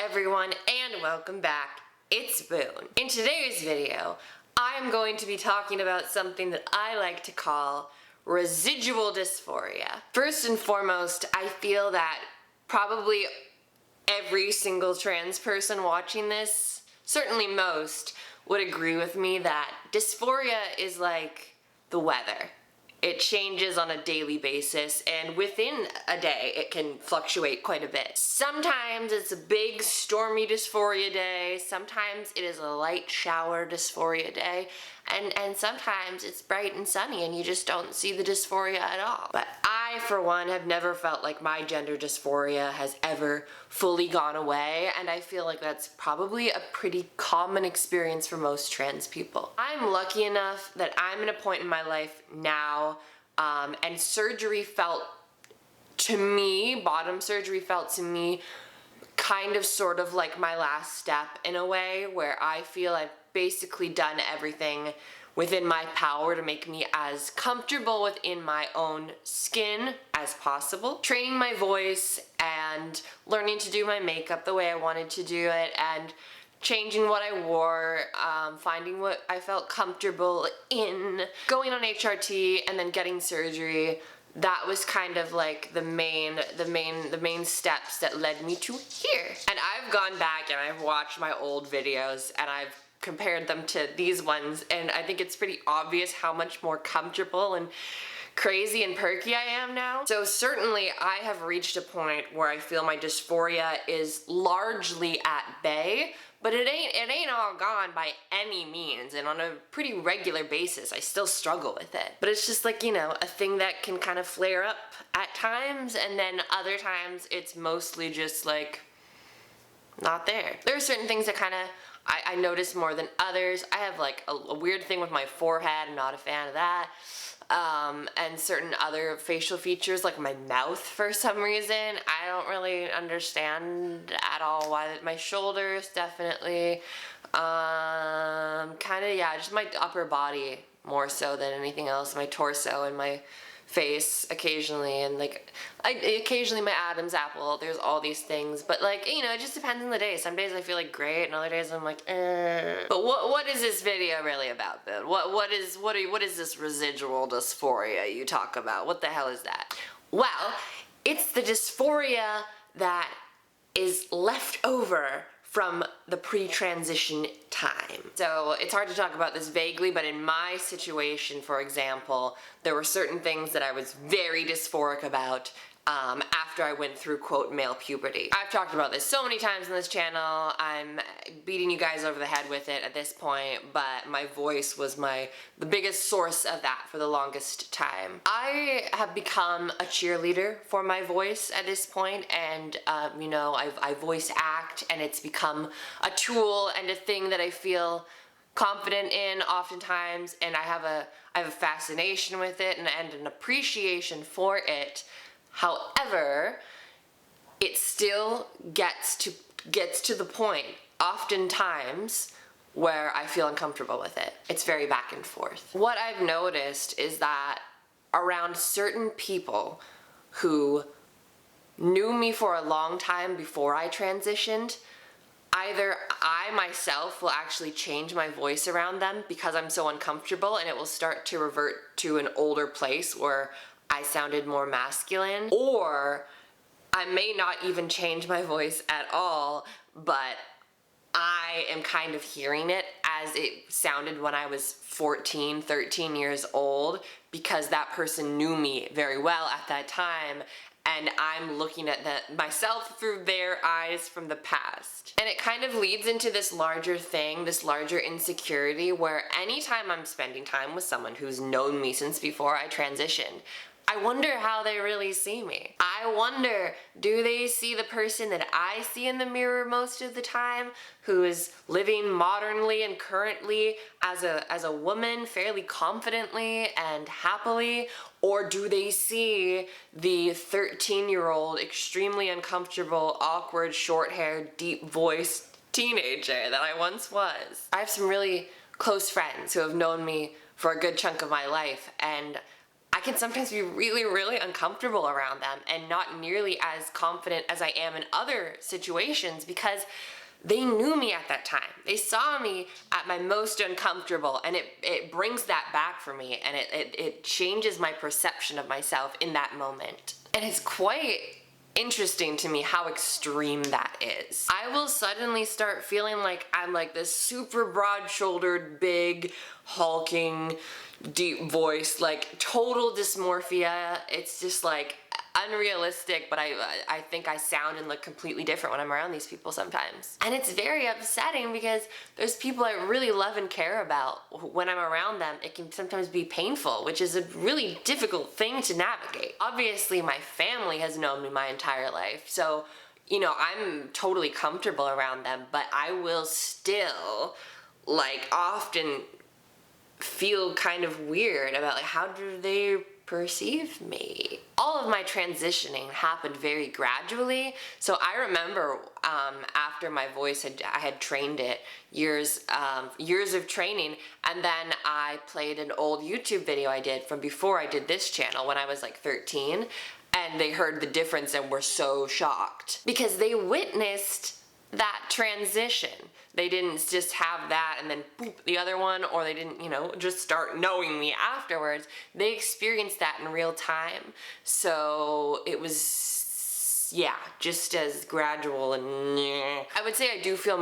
everyone, and welcome back. It's Boone. In today's video, I'm going to be talking about something that I like to call residual dysphoria. First and foremost, I feel that probably every single trans person watching this, certainly most, would agree with me that dysphoria is like the weather. It changes on a daily basis, and within a day it can fluctuate quite a bit. Sometimes it's a big stormy dysphoria day, sometimes it is a light shower dysphoria day, and sometimes it's bright and sunny and you just don't see the dysphoria at all. But I, for one, have never felt like my gender dysphoria has ever fully gone away, and I feel like that's probably a pretty common experience for most trans people. I'm lucky enough that I'm at a point in my life now, and surgery felt to me, bottom surgery felt to me kind of sort of like my last step in a way, where I feel I've basically done everything within my power to make me as comfortable within my own skin as possible. Training my voice and learning to do my makeup the way I wanted to do it, and changing what I wore, finding what I felt comfortable in, going on HRT and then getting surgery. That was kind of like the main steps that led me to here. And I've gone back and I've watched my old videos and I've compared them to these ones, and I think it's pretty obvious how much more comfortable and crazy and perky I am now. So certainly I have reached a point where I feel my dysphoria is largely at bay, but it ain't all gone by any means, and on a pretty regular basis I still struggle with it. But it's just like, you know, a thing that can kind of flare up at times, and then other times it's mostly just like not there. There are certain things that kind of I notice more than others. I have like a weird thing with my forehead. I'm not a fan of that. And certain other facial features like my mouth, for some reason. I don't really understand at all why. My shoulders, definitely. Kind of, yeah, just my upper body more so than anything else. My torso and my face occasionally, and like occasionally my Adam's apple. There's all these things, but like, you know, it just depends on the day. Some days I feel like great, and other days I'm like, eh. But what is this video really about, Bill? What is this residual dysphoria you talk about? What the hell is that? Well, it's the dysphoria that is left over from the pre-transition time. So it's hard to talk about this vaguely, but in my situation, for example, there were certain things that I was very dysphoric about after I went through, quote, male puberty. I've talked about this so many times on this channel. I'm beating you guys over the head with it at this point, but my voice was the biggest source of that for the longest time. I have become a cheerleader for my voice at this point, and you know, I voice act, and it's become a tool and a thing that I feel confident in oftentimes, and I have a fascination with it and an appreciation for it. However, it still gets to the point, oftentimes, where I feel uncomfortable with it. It's very back and forth. What I've noticed is that around certain people who knew me for a long time before I transitioned, either I myself will actually change my voice around them because I'm so uncomfortable, and it will start to revert to an older place where I sounded more masculine, or I may not even change my voice at all, but I am kind of hearing it as it sounded when I was 14, 13 years old, because that person knew me very well at that time, and I'm looking at myself through their eyes from the past. And it kind of leads into this larger thing, this larger insecurity, where anytime I'm spending time with someone who's known me since before I transitioned, I wonder how they really see me. I wonder, do they see the person that I see in the mirror most of the time, who is living modernly and currently as a woman fairly confidently and happily, or do they see the 13-year-old, extremely uncomfortable, awkward, short-haired, deep-voiced teenager that I once was? I have some really close friends who have known me for a good chunk of my life, and I I can sometimes be really, really uncomfortable around them and not nearly as confident as I am in other situations because they knew me at that time. They saw me at my most uncomfortable, and it brings that back for me, and it changes my perception of myself in that moment. And it's quite interesting to me how extreme that is. I will suddenly start feeling like I'm like this super broad-shouldered, big, hulking, deep voice, like total dysmorphia. It's just like unrealistic, but I think I sound and look completely different when I'm around these people sometimes. And it's very upsetting because there's people I really love and care about. When I'm around them, it can sometimes be painful, which is a really difficult thing to navigate. Obviously, my family has known me my entire life, so, you know, I'm totally comfortable around them, but I will still, like, often feel kind of weird about, like, how do they perceive me? All of my transitioning happened very gradually. So I remember after my voice I had trained it, years of training, and then I played an old YouTube video I did from before I did this channel when I was like 13, and they heard the difference and were so shocked because they witnessed that transition. They didn't just have that and then boop, the other one, or they didn't, you know, just start knowing me afterwards. They experienced that in real time. So it was, yeah, just as gradual and I would say I do feel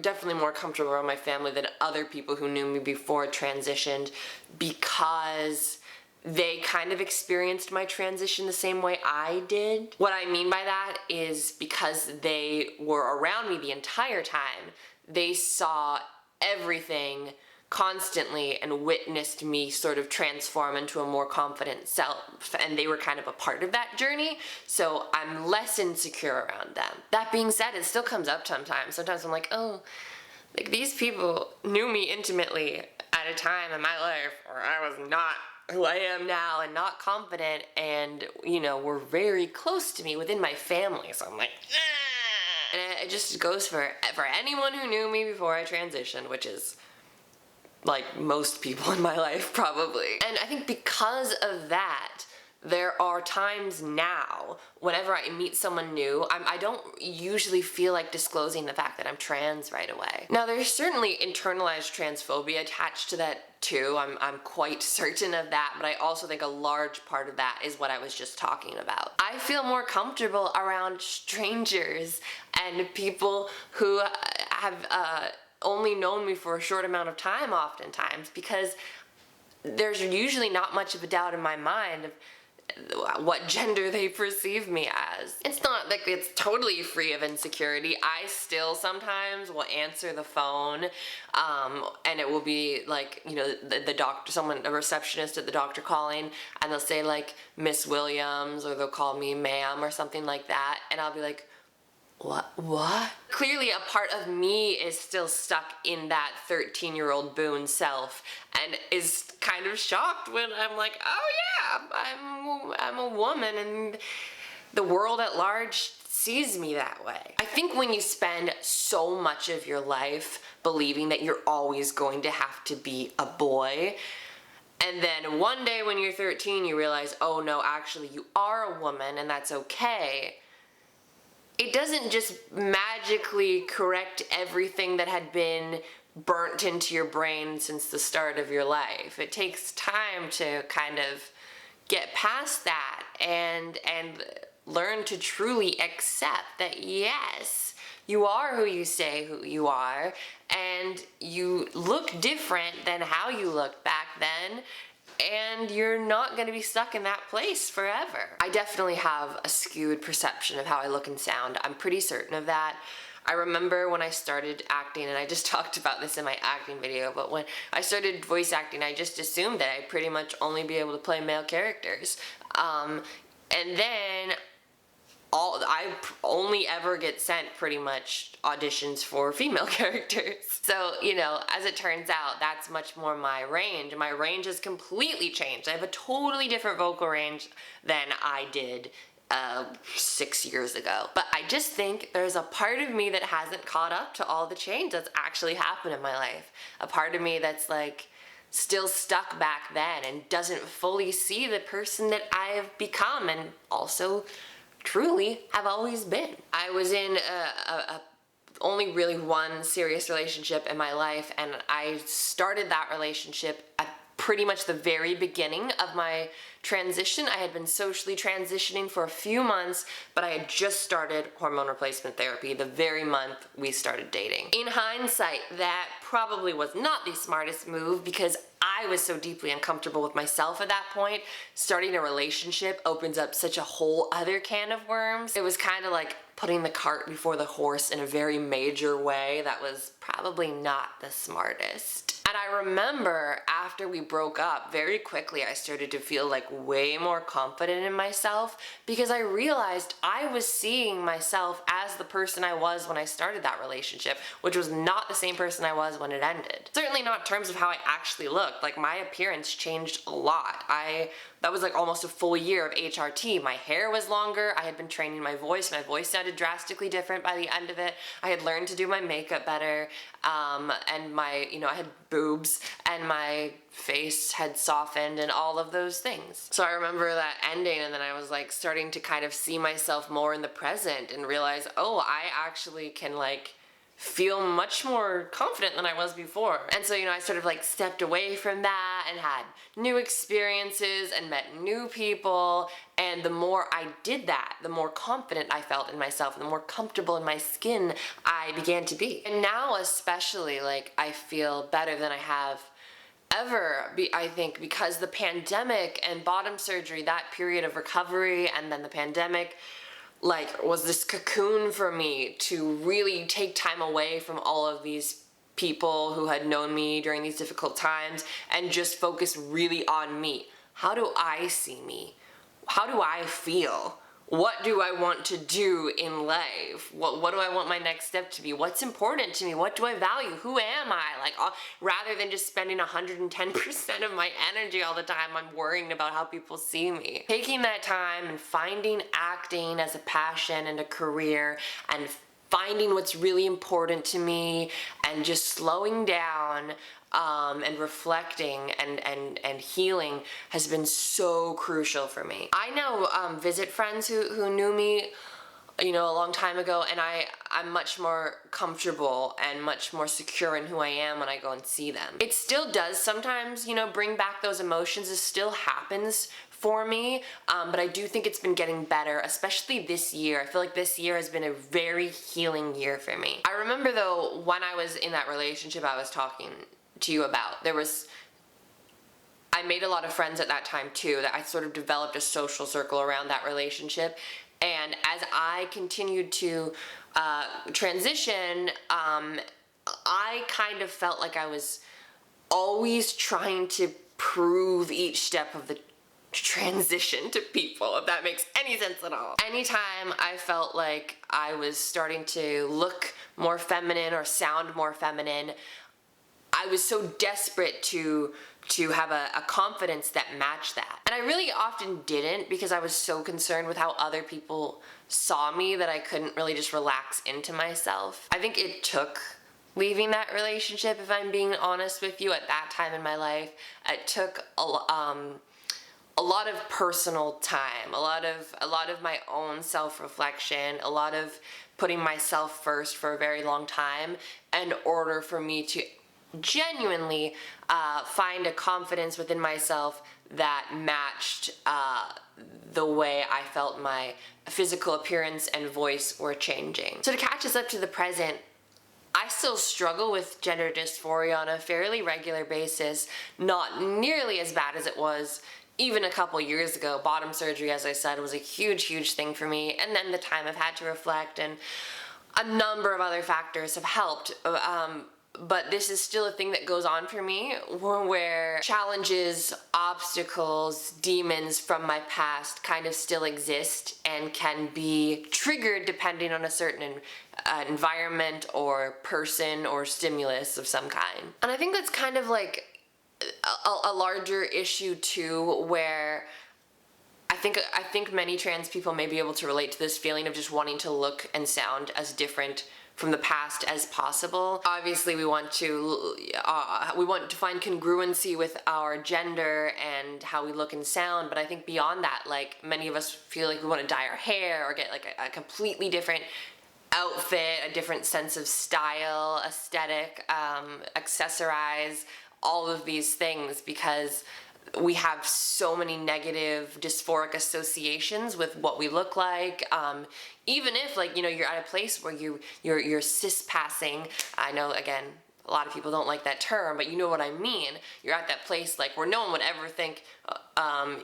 definitely more comfortable around my family than other people who knew me before it transitioned because they kind of experienced my transition the same way I did. What I mean by that is because they were around me the entire time, they saw everything constantly and witnessed me sort of transform into a more confident self, and they were kind of a part of that journey, so I'm less insecure around them. That being said, it still comes up sometimes. Sometimes I'm like, oh, like these people knew me intimately at a time in my life where I was not who I am now and not confident, and, you know, were very close to me within my family, so I'm like, ah! And it just goes for anyone who knew me before I transitioned, which is like most people in my life probably. And I think because of that, there are times now, whenever I meet someone new, I don't usually feel like disclosing the fact that I'm trans right away. Now, there's certainly internalized transphobia attached to that too. I'm quite certain of that, but I also think a large part of that is what I was just talking about. I feel more comfortable around strangers and people who have only known me for a short amount of time oftentimes, because there's usually not much of a doubt in my mind of what gender they perceive me as. It's not like it's totally free of insecurity. I still sometimes will answer the phone and it will be like, you know, the doctor, a receptionist at the doctor calling, and they'll say like Miss Williams, or they'll call me ma'am or something like that, and I'll be like, what? Clearly a part of me is still stuck in that 13-year-old Boone self and is kind of shocked when I'm like, oh yeah, I'm a woman and the world at large sees me that way. I think when you spend so much of your life believing that you're always going to have to be a boy, and then one day when you're 13 you realize, oh no, actually you are a woman and that's okay, it doesn't just magically correct everything that had been burnt into your brain since the start of your life. It takes time to kind of get past that and learn to truly accept that yes, you are who you say who you are, and you look different than how you looked back then, and you're not going to be stuck in that place forever. I definitely have a skewed perception of how I look and sound. I'm pretty certain of that. I remember when I started acting, and I just talked about this in my acting video, but when I started voice acting, I just assumed that I'd pretty much only be able to play male characters. And then I only ever get sent pretty much auditions for female characters. So, you know, as it turns out, that's much more my range. My range has completely changed. I have a totally different vocal range than I did 6 years ago. But I just think there's a part of me that hasn't caught up to all the change that's actually happened in my life. A part of me that's like, still stuck back then and doesn't fully see the person that I have become and also truly have always been. I was in a only really one serious relationship in my life, and I started that relationship at pretty much the very beginning of my transition. I had been socially transitioning for a few months, but I had just started hormone replacement therapy the very month we started dating. In hindsight, that probably was not the smartest move because I was so deeply uncomfortable with myself at that point. Starting a relationship opens up such a whole other can of worms. It was kind of like putting the cart before the horse in a very major way that was probably not the smartest. And I remember after we broke up, very quickly I started to feel like way more confident in myself because I realized I was seeing myself as the person I was when I started that relationship, which was not the same person I was when it ended. Certainly not in terms of how I actually looked. Like, my appearance changed a lot. That was like almost a full year of HRT. My hair was longer. I had been training my voice. My voice sounded drastically different by the end of it. I had learned to do my makeup better, and I had boobs, and my face had softened, and all of those things. So I remember that ending, and then I was like starting to kind of see myself more in the present and realize, oh, I actually can like feel much more confident than I was before. And so, I sort of like stepped away from that and had new experiences and met new people. And the more I did that, the more confident I felt in myself and the more comfortable in my skin I began to be. And now especially, like, I feel better than I have ever, I think, because the pandemic and bottom surgery, that period of recovery, and then the pandemic, like, was this cocoon for me to really take time away from all of these people who had known me during these difficult times and just focus really on me. How do I see me? How do I feel? What do I want to do in life? What do I want my next step to be? What's important to me? What do I value? Who am I? Like, rather than just spending 110% of my energy all the time, I'm worrying about how people see me. Taking that time and finding acting as a passion and a career, and finding what's really important to me, and just slowing down and reflecting and healing has been so crucial for me. I now visit friends who knew me a long time ago, and I'm much more comfortable and much more secure in who I am when I go and see them. It still does sometimes, bring back those emotions. It still happens for me, but I do think it's been getting better, especially this year. I feel like this year has been a very healing year for me. I remember though, when I was in that relationship I was talking to you about, I made a lot of friends at that time too, that I sort of developed a social circle around that relationship. And as I continued to transition, I kind of felt like I was always trying to prove each step of the transition to people, if that makes any sense at all. Anytime I felt like I was starting to look more feminine or sound more feminine, I was so desperate to have a confidence that matched that. And I really often didn't, because I was so concerned with how other people saw me that I couldn't really just relax into myself. I think it took leaving that relationship, if I'm being honest with you, at that time in my life. It took a lot of personal time, a lot of my own self-reflection, a lot of putting myself first for a very long time in order for me to genuinely find a confidence within myself that matched the way I felt my physical appearance and voice were changing. So to catch us up to the present, I still struggle with gender dysphoria on a fairly regular basis, not nearly as bad as it was even a couple years ago. Bottom surgery, as I said, was a huge thing for me, and then the time I've had to reflect and a number of other factors have helped. But this is still a thing that goes on for me, where challenges, obstacles, demons from my past kind of still exist and can be triggered depending on a certain environment or person or stimulus of some kind. And I think that's kind of like a larger issue too, where I think many trans people may be able to relate to this feeling of just wanting to look and sound as different from the past as possible. Obviously, we want to find congruency with our gender and how we look and sound, but I think beyond that, like, many of us feel like we want to dye our hair or get like a completely different outfit, a different sense of style, aesthetic, accessorize, all of these things, because we have so many negative dysphoric associations with what we look like. Even if, like, you know, you're at a place where you're cis passing. I know, again, a lot of people don't like that term, but you know what I mean. You're at that place like where no one would ever think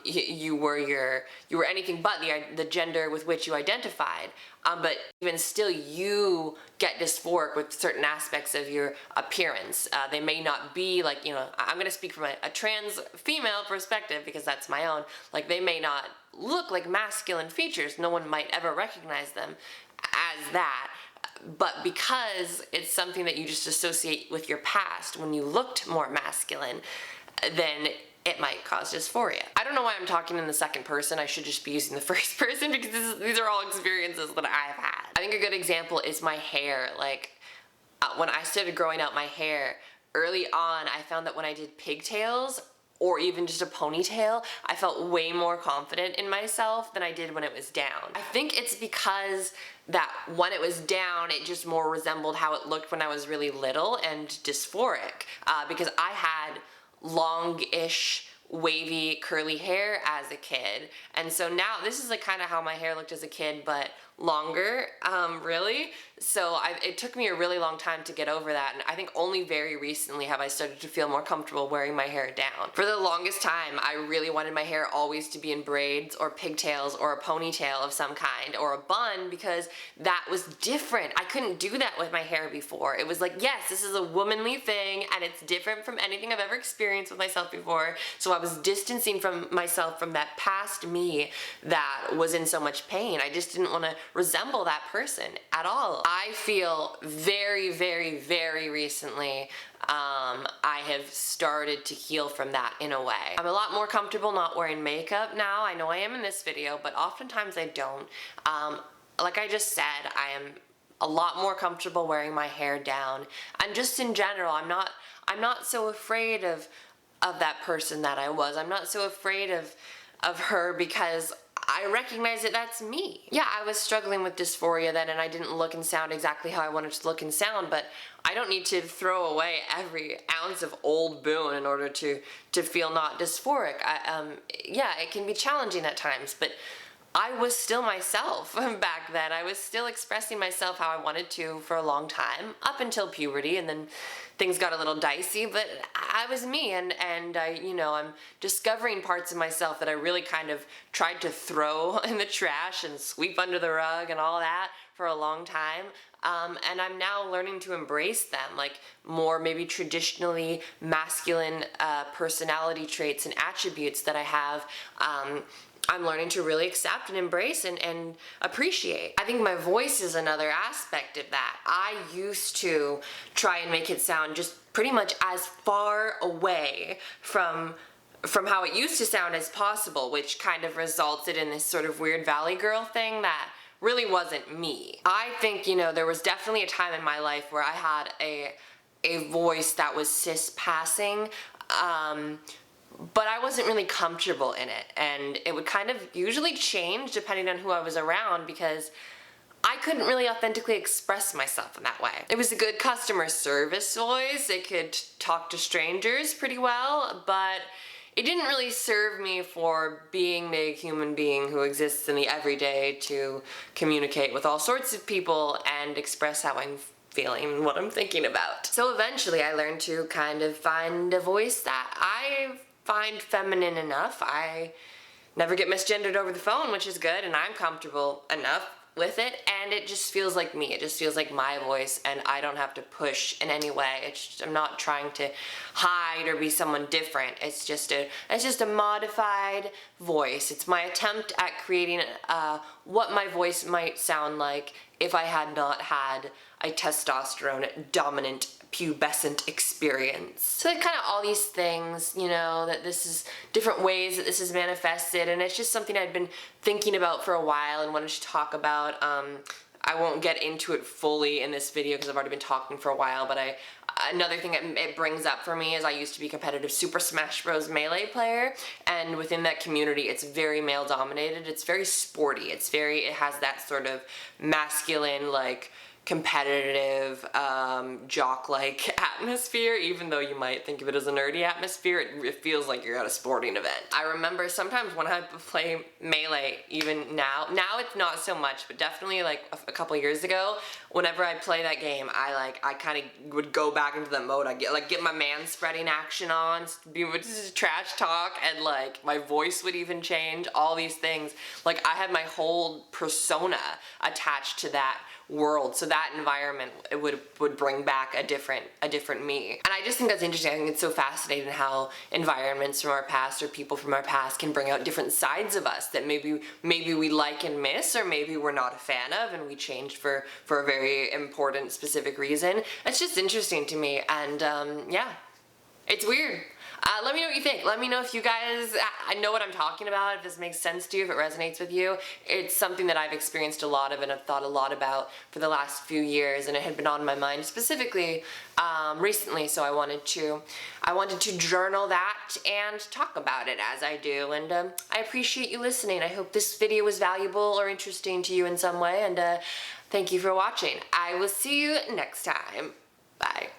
you were anything but the gender with which you identified. But even still, you get dysphoric with certain aspects of your appearance. They may not be like, you know, I'm gonna speak from a trans female perspective because that's my own. Like, they may not look like masculine features. No one might ever recognize them as that. But because it's something that you just associate with your past, when you looked more masculine, then it might cause dysphoria. I don't know why I'm talking in the second person. I should just be using the first person because these are all experiences that I've had. I think a good example is my hair. Like, when I started growing out my hair, early on, I found that when I did pigtails, or even just a ponytail, I felt way more confident in myself than I did when it was down. I think it's because that when it was down, it just more resembled how it looked when I was really little and dysphoric, because I had long-ish, wavy, curly hair as a kid. And so now this is like kind of how my hair looked as a kid, but longer, really. So it took me a really long time to get over that, and I think only very recently have I started to feel more comfortable wearing my hair down. For the longest time, I really wanted my hair always to be in braids or pigtails or a ponytail of some kind or a bun, because that was different. I couldn't do that with my hair before. It was like, yes, this is a womanly thing and it's different from anything I've ever experienced with myself before. So I was distancing from myself from that past me that was in so much pain. I just didn't want to resemble that person at all. I feel very, very, very recently I have started to heal from that in a way. I'm a lot more comfortable not wearing makeup now. I know I am in this video, but oftentimes I don't. Like I just said, I am a lot more comfortable wearing my hair down, and just in general, I'm not so afraid of that person that I was. I'm not so afraid of her because I recognize that that's me. Yeah, I was struggling with dysphoria then, and I didn't look and sound exactly how I wanted to look and sound, but I don't need to throw away every ounce of old Boone in order to feel not dysphoric. Yeah, it can be challenging at times, but I was still myself back then. I was still expressing myself how I wanted to for a long time, up until puberty, and then things got a little dicey, but I was me, and I, you know, I'm discovering parts of myself that I really kind of tried to throw in the trash and sweep under the rug and all that for a long time. And I'm now learning to embrace them, like more maybe traditionally masculine personality traits and attributes that I have. I'm learning to really accept and embrace and appreciate. I think my voice is another aspect of that. I used to try and make it sound just pretty much as far away from how it used to sound as possible, which kind of resulted in this sort of weird valley girl thing that really wasn't me. I think, you know, there was definitely a time in my life where I had a voice that was cis-passing, but I wasn't really comfortable in it, and it would kind of usually change depending on who I was around because I couldn't really authentically express myself in that way. It was a good customer service voice. It could talk to strangers pretty well, but it didn't really serve me for being a human being who exists in the everyday to communicate with all sorts of people and express how I'm feeling, what I'm thinking about. So eventually I learned to kind of find a voice that I find feminine enough. I never get misgendered over the phone, which is good, and I'm comfortable enough with it, and it just feels like me. It just feels like my voice, and I don't have to push in any way. I'm not trying to hide or be someone different. It's just a modified voice. It's my attempt at creating what my voice might sound like if I had not had a testosterone dominant pubescent experience. So kind of all these things, you know, that this is different ways that this is manifested, and it's just something I'd been thinking about for a while and wanted to talk about. I won't get into it fully in this video because I've already been talking for a while, but another thing it brings up for me is I used to be a competitive Super Smash Bros. Melee player, and within that community it's very male dominated. It's very sporty. It has that sort of masculine, like, competitive, jock-like atmosphere. Even though you might think of it as a nerdy atmosphere, it feels like you're at a sporting event. I remember sometimes when I play Melee, even now it's not so much, but definitely like a couple years ago, whenever I play that game, I kind of would go back into that mode. I get my man-spreading action on, just trash talk, and like my voice would even change, all these things. Like I had my whole persona attached to that world, so that environment, it would bring back a different me. And I just think that's interesting. I think it's so fascinating how environments from our past or people from our past can bring out different sides of us that maybe we like and miss, or maybe we're not a fan of and we changed for a very important specific reason. It's just interesting to me, and yeah, it's weird. Let me know what you think. Let me know if you guys, I know what I'm talking about, if this makes sense to you, if it resonates with you. It's something that I've experienced a lot of and I've thought a lot about for the last few years, and it had been on my mind specifically recently, so I wanted to journal that and talk about it as I do, and I appreciate you listening. I hope this video was valuable or interesting to you in some way, and thank you for watching. I will see you next time. Bye.